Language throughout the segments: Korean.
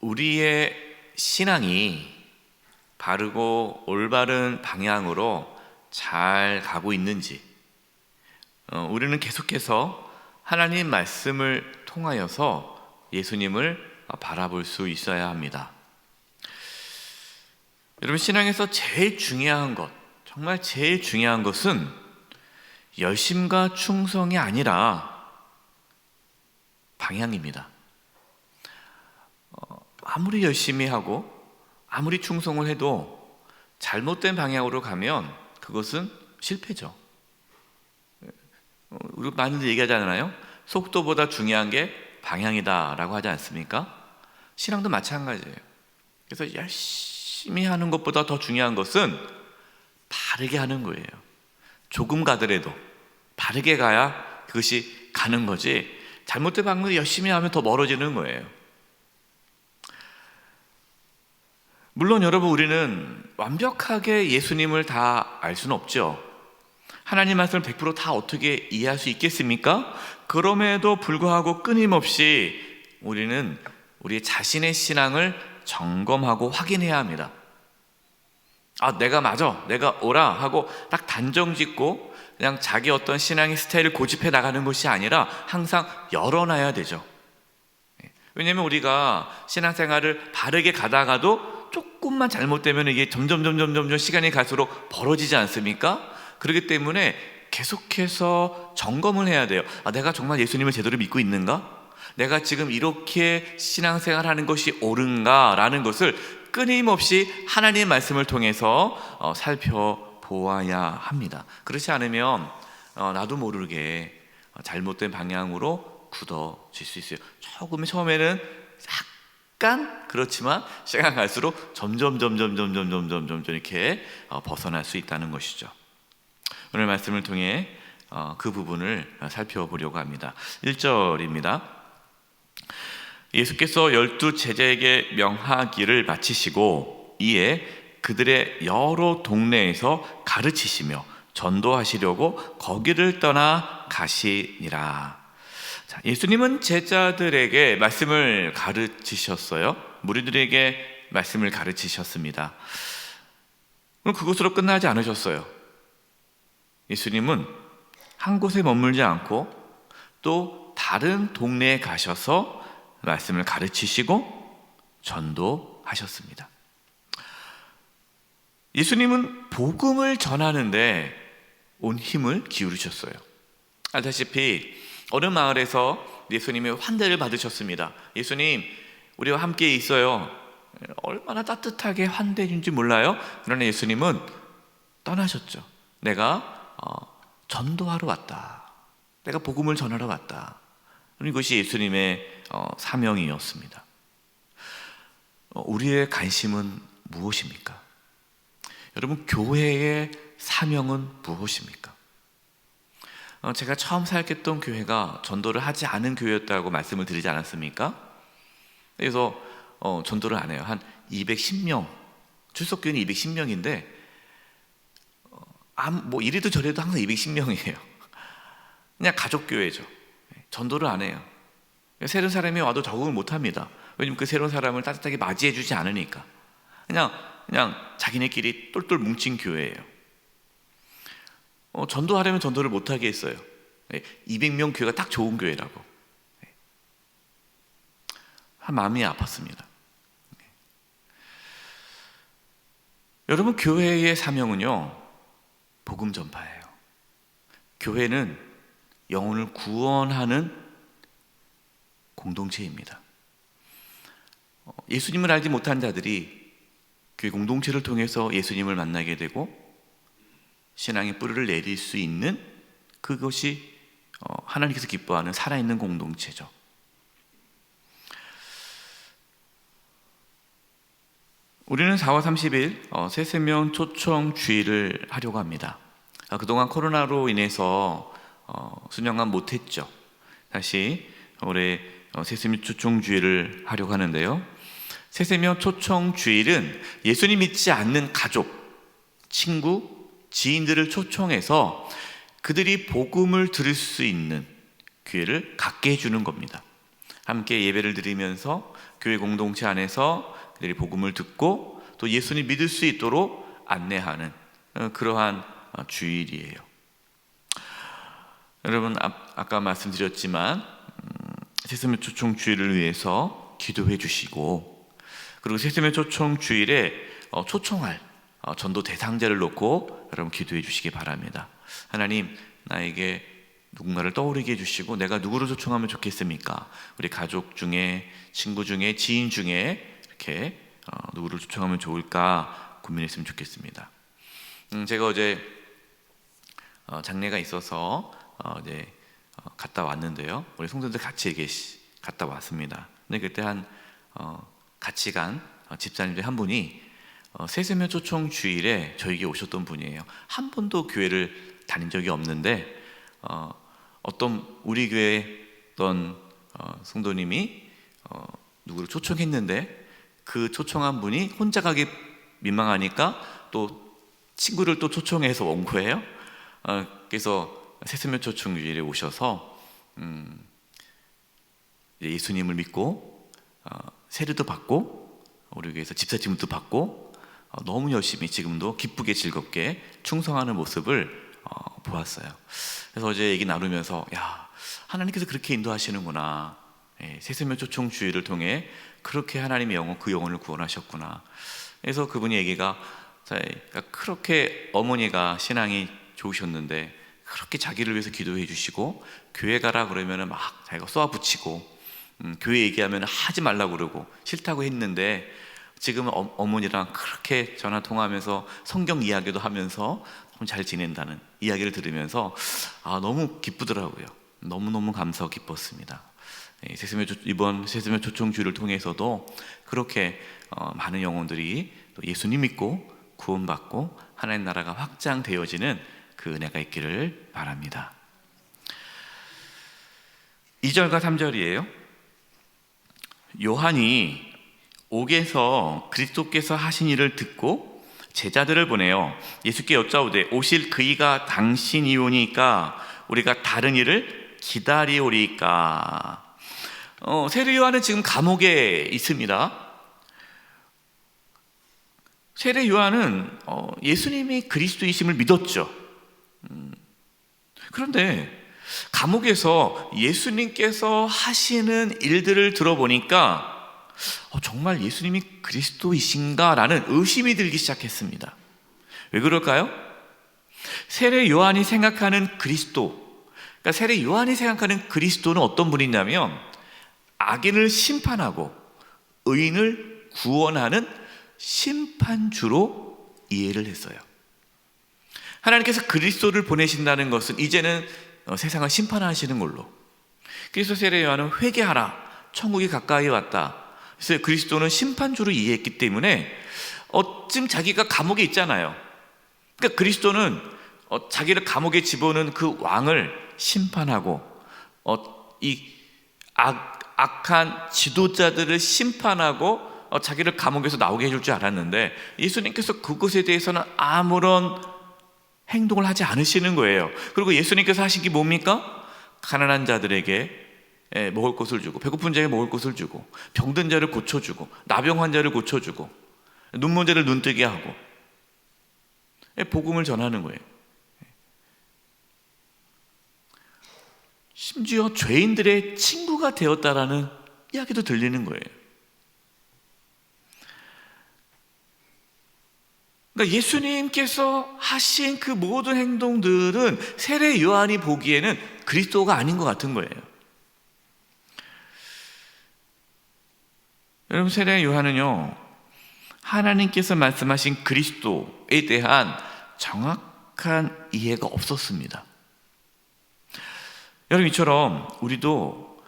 우리의 신앙이 바르고 올바른 방향으로 잘 가고 있는지, 우리는 계속해서 하나님 말씀을 통하여서 예수님을 바라볼 수 있어야 합니다. 여러분, 신앙에서 제일 중요한 것, 정말 제일 중요한 것은 열심과 충성이 아니라 방향입니다. 아무리 열심히 하고 아무리 충성을 해도 잘못된 방향으로 가면 그것은 실패죠. 우리 많이들 얘기하잖아요. 속도보다 중요한 게 방향이다 라고 하지 않습니까? 신앙도 마찬가지예요. 그래서 열심히 하는 것보다 더 중요한 것은 바르게 하는 거예요. 조금 가더라도 바르게 가야 그것이 가는 거지, 잘못된 방향으로 열심히 하면 더 멀어지는 거예요. 물론 여러분, 우리는 완벽하게 예수님을 다 알 수는 없죠. 하나님 말씀을 100% 어떻게 이해할 수 있겠습니까? 그럼에도 불구하고 끊임없이 우리는 우리 자신의 신앙을 점검하고 확인해야 합니다. 내가 맞아, 내가 옳아 하고 딱 단정 짓고 그냥 자기 어떤 신앙의 스타일을 고집해 나가는 것이 아니라 항상 열어놔야 되죠. 왜냐하면 우리가 신앙생활을 바르게 가다가도 조금만 잘못되면 이게 점점 시간이 갈수록 벌어지지 않습니까? 그렇기 때문에 계속해서 점검을 해야 돼요. 내가 정말 예수님을 제대로 믿고 있는가? 내가 지금 이렇게 신앙생활 하는 것이 옳은가? 라는 것을 끊임없이 하나님의 말씀을 통해서 살펴보아야 합니다. 그렇지 않으면 나도 모르게 잘못된 방향으로 굳어질 수 있어요. 처음에는 약간 그렇지만 시간 갈수록 점점 이렇게 벗어날 수 있다는 것이죠. 오늘 말씀을 통해 그 부분을 살펴보려고 합니다. 1절입니다. 예수께서 12 제자에게 명하기를 마치시고 이에 그들의 여러 동네에서 가르치시며 전도하시려고 거기를 떠나 가시니라. 예수님은 제자들에게 말씀을 가르치셨어요. 무리들에게 말씀을 가르치셨습니다. 그럼 그것으로 끝나지 않으셨어요. 예수님은 한 곳에 머물지 않고 또 다른 동네에 가셔서 말씀을 가르치시고 전도하셨습니다. 예수님은 복음을 전하는데 온 힘을 기울이셨어요. 알다시피 어느 마을에서 예수님이 환대를 받으셨습니다. 예수님, 우리와 함께 있어요. 얼마나 따뜻하게 환대해 준지 몰라요? 그러나 예수님은 떠나셨죠. 내가 전도하러 왔다. 내가 복음을 전하러 왔다. 이것이 예수님의 사명이었습니다. 우리의 관심은 무엇입니까? 여러분, 교회의 사명은 무엇입니까? 제가 처음 사역했던 교회가 전도를 하지 않은 교회였다고 말씀을 드리지 않았습니까? 그래서 전도를 안 해요. 한 210명, 출석교회는 210명인데 뭐 이래도 저래도 항상 210명이에요. 그냥 가족교회죠. 전도를 안 해요. 새로운 사람이 와도 적응을 못합니다. 왜냐면 그 새로운 사람을 따뜻하게 맞이해 주지 않으니까. 그냥 자기네끼리 똘똘 뭉친 교회예요. 전도하려면 전도를 못하게 했어요. 200명 교회가 딱 좋은 교회라고. 마음이 아팠습니다. 여러분, 교회의 사명은요, 복음 전파예요. 교회는 영혼을 구원하는 공동체입니다. 예수님을 알지 못한 자들이 교회 공동체를 통해서 예수님을 만나게 되고 신앙의 뿌리를 내릴 수 있는 그것이 하나님께서 기뻐하는 살아있는 공동체죠. 우리는 4월 30일 새세명 초청 주일을 하려고 합니다. 그동안 코로나로 인해서 수년간 못했죠. 다시 올해 새세명 초청 주일을 하려고 하는데요. 새세명 초청 주일은 예수님 믿지 않는 가족, 친구, 지인들을 초청해서 그들이 복음을 들을 수 있는 기회를 갖게 해주는 겁니다. 함께 예배를 드리면서 교회 공동체 안에서 그들이 복음을 듣고 또 예수님 믿을 수 있도록 안내하는 그러한 주일이에요. 여러분, 아까 말씀드렸지만 새소멸 초청 주일을 위해서 기도해 주시고, 그리고 새소멸 초청 주일에 초청할 전도 대상자를 놓고 여러분 기도해 주시기 바랍니다. 하나님, 나에게 누군가를 떠오르게 해주시고 내가 누구를 초청하면 좋겠습니까? 우리 가족 중에, 친구 중에, 지인 중에 이렇게 누구를 초청하면 좋을까 고민했으면 좋겠습니다. 제가 어제 장례가 있어서 이제 갔다 왔는데요. 우리 성도들 같이 갔다 왔습니다. 근데 그때 같이 간 집사님들 한 분이 새소멸 초청 주일에 저에게 오셨던 분이에요. 한 번도 교회를 다닌 적이 없는데 어떤 우리 교회 어떤 성도님이 누구를 초청했는데 그 초청한 분이 혼자 가기 민망하니까 또 친구를 또 초청해서 온 거예요. 그래서 새소멸 초청 주일에 오셔서 예수님을 믿고 세례도 받고 우리 교회에서 집사짐도 받고 너무 열심히 지금도 기쁘게 즐겁게 충성하는 모습을 보았어요. 그래서 어제 얘기 나누면서 하나님께서 그렇게 인도하시는구나. 새소멸 초청 주일을 통해 그렇게 하나님의 영혼, 그 영혼을 구원하셨구나. 그래서 그분이 얘기가 그렇게 어머니가 신앙이 좋으셨는데 그렇게 자기를 위해서 기도해 주시고 교회 가라 그러면은 막 자기가 쏘아붙이고 교회 얘기하면 하지 말라고 그러고 싫다고 했는데 지금은 어머니랑 그렇게 전화 통화하면서 성경 이야기도 하면서 잘 지낸다는 이야기를 들으면서 너무 기쁘더라고요. 너무너무 감사하고 기뻤습니다. 이번 새소멸 초청 주일을 통해서도 그렇게 많은 영혼들이 또 예수님 믿고 구원받고 하나님 나라가 확장되어지는 그 은혜가 있기를 바랍니다. 2절과 3절이에요. 요한이 옥에서 그리스도께서 하신 일을 듣고 제자들을 보내요. 예수께 여짜오되 오실 그이가 당신이오니까 우리가 다른 일을 기다리오리까. 세례 요한은 지금 감옥에 있습니다. 세례 요한은 예수님이 그리스도이심을 믿었죠. 그런데 감옥에서 예수님께서 하시는 일들을 들어보니까 정말 예수님이 그리스도이신가? 라는 의심이 들기 시작했습니다. 왜 그럴까요? 세례 요한이 생각하는 그리스도, 그러니까 세례 요한이 생각하는 그리스도는 어떤 분이냐면 악인을 심판하고 의인을 구원하는 심판주로 이해를 했어요. 하나님께서 그리스도를 보내신다는 것은 이제는 세상을 심판하시는 걸로. 그래서 세례 요한은 회개하라, 천국이 가까이 왔다. 그래서 그리스도는 심판주로 이해했기 때문에 지금 자기가 감옥에 있잖아요. 그러니까 그리스도는 자기를 감옥에 집어넣은 그 왕을 심판하고 이 악한 지도자들을 심판하고 자기를 감옥에서 나오게 해줄 줄 알았는데 예수님께서 그것에 대해서는 아무런 행동을 하지 않으시는 거예요. 그리고 예수님께서 하신 게 뭡니까? 가난한 자들에게 먹을 것을 주고 배고픈 자에게 먹을 것을 주고 병든 자를 고쳐주고 나병 환자를 고쳐주고 눈먼 자를 눈뜨게 하고 복음을 전하는 거예요. 심지어 죄인들의 친구가 되었다라는 이야기도 들리는 거예요. 그러니까 예수님께서 하신 그 모든 행동들은 세례 요한이 보기에는 그리스도가 아닌 것 같은 거예요. 여러분, 세례 요한은요, 하나님께서 말씀하신 그리스도에 대한 정확한 이해가 없었습니다. 여러분, 이처럼 우리도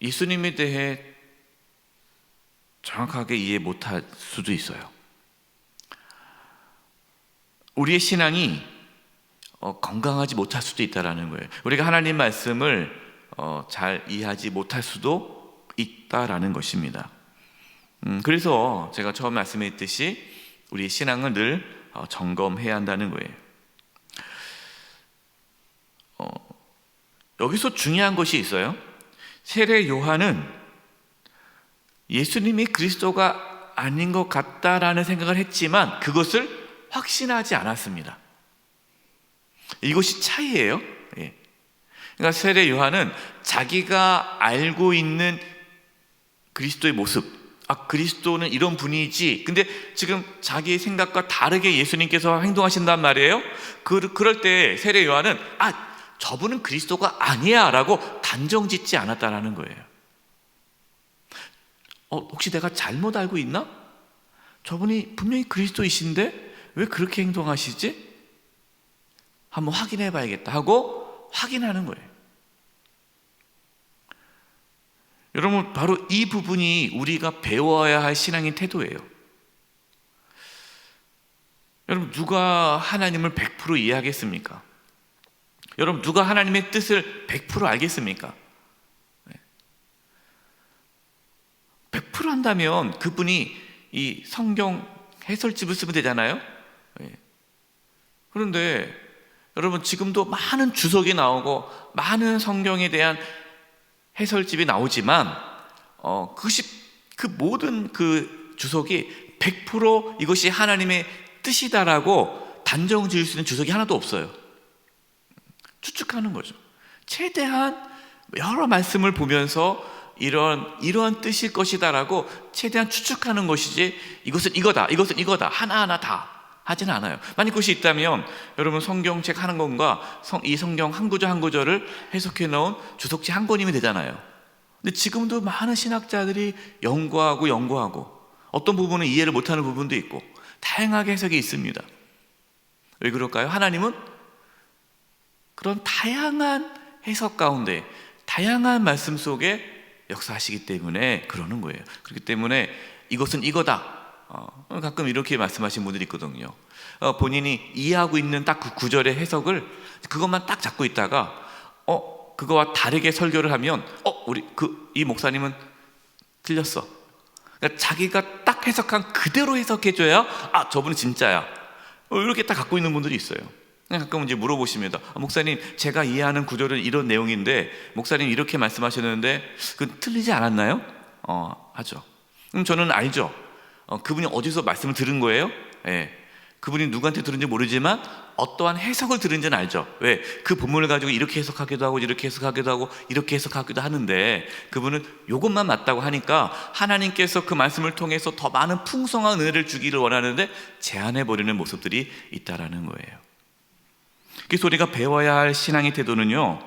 예수님에 대해 정확하게 이해 못할 수도 있어요. 우리의 신앙이 건강하지 못할 수도 있다는 거예요. 우리가 하나님 말씀을 잘 이해하지 못할 수도 있다라는 것입니다. 그래서 제가 처음 말씀했듯이 우리의 신앙을 늘 점검해야 한다는 거예요. 여기서 중요한 것이 있어요. 세례 요한은 예수님이 그리스도가 아닌 것 같다라는 생각을 했지만 그것을 확신하지 않았습니다. 이것이 차이예요. 예. 그러니까 세례 요한은 자기가 알고 있는 그리스도의 모습, 그리스도는 이런 분이지, 근데 지금 자기의 생각과 다르게 예수님께서 행동하신단 말이에요. 그럴 때 세례 요한은 저분은 그리스도가 아니야 라고 단정 짓지 않았다라는 거예요. 혹시 내가 잘못 알고 있나? 저분이 분명히 그리스도이신데 왜 그렇게 행동하시지? 한번 확인해 봐야겠다 하고 확인하는 거예요. 여러분, 바로 이 부분이 우리가 배워야 할 신앙의 태도예요. 여러분, 누가 하나님을 100% 이해하겠습니까? 여러분, 누가 하나님의 뜻을 100% 알겠습니까? 100% 한다면 그분이 이 성경 해설집을 쓰면 되잖아요. 그런데 여러분, 지금도 많은 주석이 나오고 많은 성경에 대한 해설집이 나오지만 그것이 그 모든 그 주석이 100% 이것이 하나님의 뜻이다라고 단정 지을 수 있는 주석이 하나도 없어요. 추측하는 거죠. 최대한 여러 말씀을 보면서 이러한 뜻일 것이다라고 최대한 추측하는 것이지, 이것은 이거다, 이것은 이거다, 하나하나 다 하지는 않아요. 만약 그것이 있다면 여러분, 성경책 한 권과 이 성경 한 구절 한 구절을 해석해 놓은 주석지 한 권이면 되잖아요. 근데 지금도 많은 신학자들이 연구하고 어떤 부분은 이해를 못하는 부분도 있고 다양하게 해석이 있습니다. 왜 그럴까요? 하나님은 그런 다양한 해석 가운데 다양한 말씀 속에 역사하시기 때문에 그러는 거예요. 그렇기 때문에 이것은 이거다, 가끔 이렇게 말씀하시는 분들이 있거든요. 본인이 이해하고 있는 딱 그 구절의 해석을 그것만 딱 잡고 있다가 그거와 다르게 설교를 하면 이 목사님은 틀렸어. 그러니까 자기가 딱 해석한 그대로 해석해줘야 저분은 진짜야, 이렇게 딱 갖고 있는 분들이 있어요. 가끔 이제 물어보십니다. 목사님, 제가 이해하는 구절은 이런 내용인데 목사님 이렇게 말씀하셨는데 그 틀리지 않았나요? 하죠. 그럼 저는 알죠. 그분이 어디서 말씀을 들은 거예요? 그분이 누구한테 들은지 모르지만 어떠한 해석을 들은지는 알죠. 왜? 그 본문을 가지고 이렇게 해석하기도 하고 이렇게 해석하기도 하고 이렇게 해석하기도 하는데 그분은 이것만 맞다고 하니까 하나님께서 그 말씀을 통해서 더 많은 풍성한 은혜를 주기를 원하는데 제한해버리는 모습들이 있다라는 거예요. 그래서 우리가 배워야 할 신앙의 태도는요,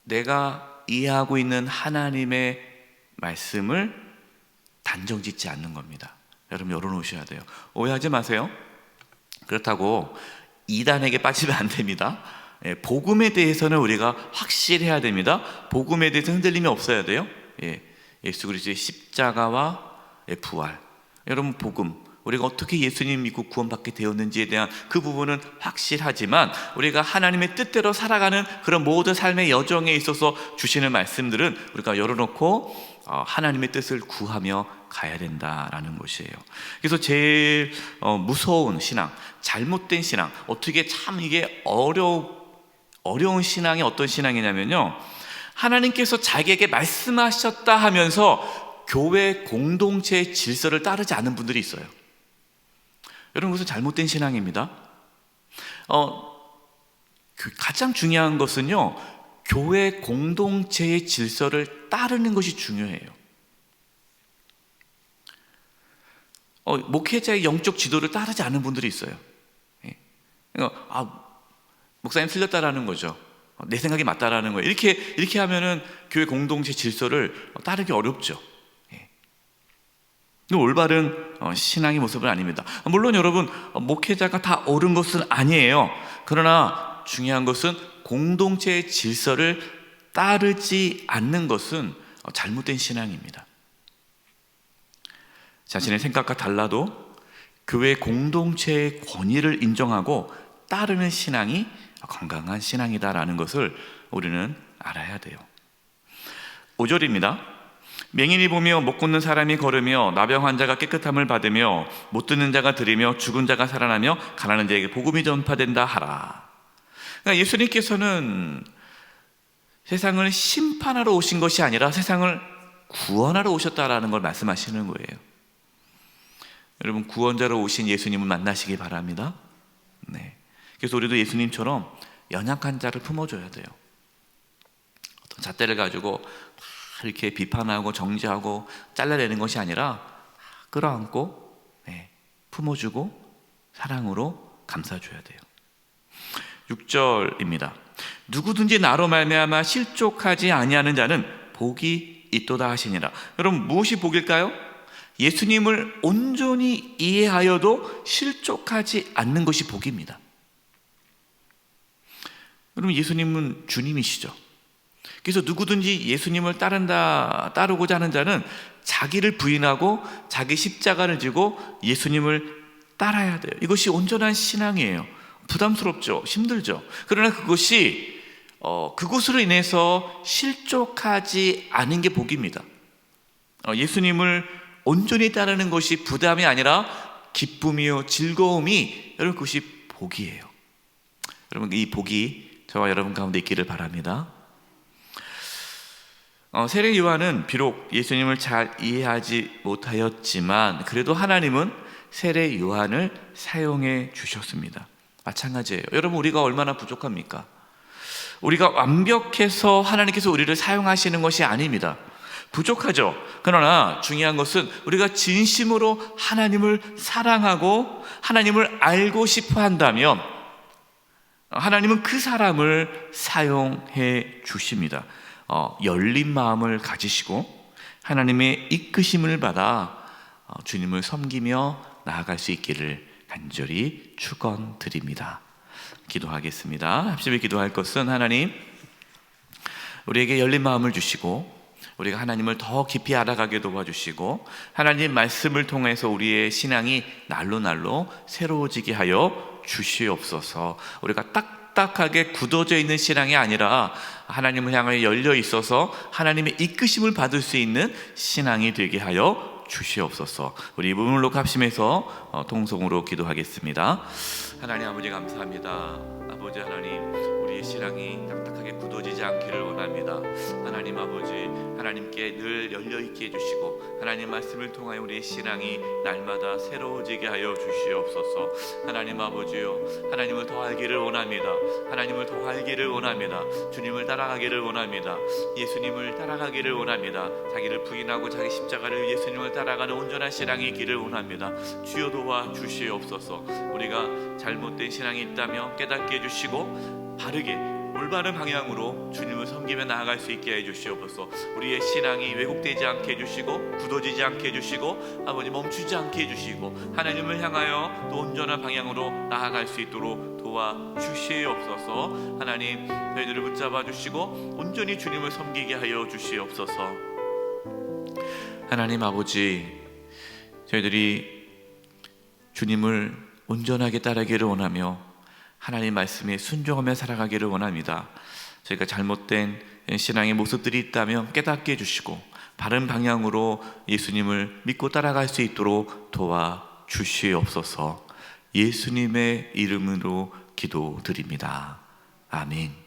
내가 이해하고 있는 하나님의 말씀을 단정 짓지 않는 겁니다. 여러분, 열어놓으셔야 돼요. 오해하지 마세요. 그렇다고 이단에게 빠지면 안 됩니다. 복음에 대해서는 우리가 확실해야 됩니다. 복음에 대해서 흔들림이 없어야 돼요. 예수 그리스도의 십자가와 부활, 여러분, 복음, 우리가 어떻게 예수님 믿고 구원받게 되었는지에 대한 그 부분은 확실하지만 우리가 하나님의 뜻대로 살아가는 그런 모든 삶의 여정에 있어서 주시는 말씀들은 우리가 열어놓고 하나님의 뜻을 구하며 가야 된다라는 것이에요. 그래서 제일 무서운 신앙, 잘못된 신앙, 어떻게 참 이게 어려운 신앙이 어떤 신앙이냐면요, 하나님께서 자기에게 말씀하셨다 하면서 교회 공동체의 질서를 따르지 않는 분들이 있어요. 여러분, 그것은 잘못된 신앙입니다. 가장 중요한 것은요, 교회 공동체의 질서를 따르는 것이 중요해요. 목회자의 영적 지도를 따르지 않는 분들이 있어요. 목사님 틀렸다라는 거죠. 내 생각이 맞다라는 거예요. 이렇게 하면은 교회 공동체 질서를 따르기 어렵죠. 올바른 신앙의 모습은 아닙니다. 물론 여러분, 목회자가 다 옳은 것은 아니에요. 그러나 중요한 것은 공동체의 질서를 따르지 않는 것은 잘못된 신앙입니다. 자신의 생각과 달라도 교회 공동체의 권위를 인정하고 따르는 신앙이 건강한 신앙이다라는 것을 우리는 알아야 돼요. 5절입니다. 맹인이 보며 못 걷는 사람이 걸으며 나병 환자가 깨끗함을 받으며 못 듣는 자가 들으며 죽은 자가 살아나며 가난한 자에게 복음이 전파된다 하라. 그러니까 예수님께서는 세상을 심판하러 오신 것이 아니라 세상을 구원하러 오셨다라는 걸 말씀하시는 거예요. 여러분, 구원자로 오신 예수님을 만나시기 바랍니다. 네. 그래서 우리도 예수님처럼 연약한 자를 품어줘야 돼요. 어떤 잣대를 가지고 이렇게 비판하고 정죄하고 잘라내는 것이 아니라 끌어안고 품어주고 사랑으로 감싸줘야 돼요. 6절입니다. 누구든지 나로 말미암아 실족하지 아니하는 자는 복이 있도다 하시니라. 여러분, 무엇이 복일까요? 예수님을 온전히 이해하여도 실족하지 않는 것이 복입니다. 여러분, 예수님은 주님이시죠. 그래서 누구든지 예수님을 따르고자 하는 자는 자기를 부인하고 자기 십자가를 지고 예수님을 따라야 돼요. 이것이 온전한 신앙이에요. 부담스럽죠. 힘들죠. 그러나 그것으로 인해서 실족하지 않은 게 복입니다. 예수님을 온전히 따르는 것이 부담이 아니라 기쁨이요 즐거움이, 여러분, 그것이 복이에요. 여러분, 이 복이 저와 여러분 가운데 있기를 바랍니다. 세례 요한은 비록 예수님을 잘 이해하지 못하였지만 그래도 하나님은 세례 요한을 사용해 주셨습니다. 마찬가지예요. 여러분, 우리가 얼마나 부족합니까? 우리가 완벽해서 하나님께서 우리를 사용하시는 것이 아닙니다. 부족하죠. 그러나 중요한 것은 우리가 진심으로 하나님을 사랑하고 하나님을 알고 싶어 한다면 하나님은 그 사람을 사용해 주십니다. 열린 마음을 가지시고 하나님의 이끄심을 받아 주님을 섬기며 나아갈 수 있기를 간절히 축원드립니다. 기도하겠습니다. 합심히 기도할 것은, 하나님, 우리에게 열린 마음을 주시고 우리가 하나님을 더 깊이 알아가게 도와주시고 하나님 말씀을 통해서 우리의 신앙이 날로 새로워지게 하여 주시옵소서. 우리가 딱딱하게 굳어져 있는 신앙이 아니라 하나님을 향하여 열려 있어서 하나님의 이끄심을 받을 수 있는 신앙이 되게 하여 주시옵소서. 우리 문을로 합심해서 통성으로 기도하겠습니다. 하나님 아버지, 감사합니다. 아버지 하나님, 우리의 신앙이 딱딱하게 굳어지지 않기를 원합니다. 하나님 아버지, 하나님께 늘 열려있게 해주시고 하나님 말씀을 통하여 우리의 신앙이 날마다 새로워지게 하여 주시옵소서. 하나님 아버지요, 하나님을 더 알기를 원합니다. 하나님을 더 알기를 원합니다. 주님을 따라가기를 원합니다. 예수님을 따라가기를 원합니다. 자기를 부인하고 자기 십자가를 예수님을 따라가는 온전한 신앙이 있기를 원합니다. 주여 도와 주시옵소서. 우리가 잘못된 신앙이 있다면 깨닫게 해주시고 바르게 올바른 방향으로 주님을 섬기며 나아갈 수 있게 해주시옵소서. 우리의 신앙이 왜곡되지 않게 해주시고 굳어지지 않게 해주시고 아버지 멈추지 않게 해주시고 하나님을 향하여 또 온전한 방향으로 나아갈 수 있도록 도와주시옵소서. 하나님, 저희들을 붙잡아 주시고 온전히 주님을 섬기게 하여 주시옵소서. 하나님 아버지, 저희들이 주님을 온전하게 따르기를 원하며 하나님 말씀에 순종하며 살아가기를 원합니다. 저희가 잘못된 신앙의 모습들이 있다면 깨닫게 해주시고 바른 방향으로 예수님을 믿고 따라갈 수 있도록 도와주시옵소서. 예수님의 이름으로 기도드립니다. 아멘.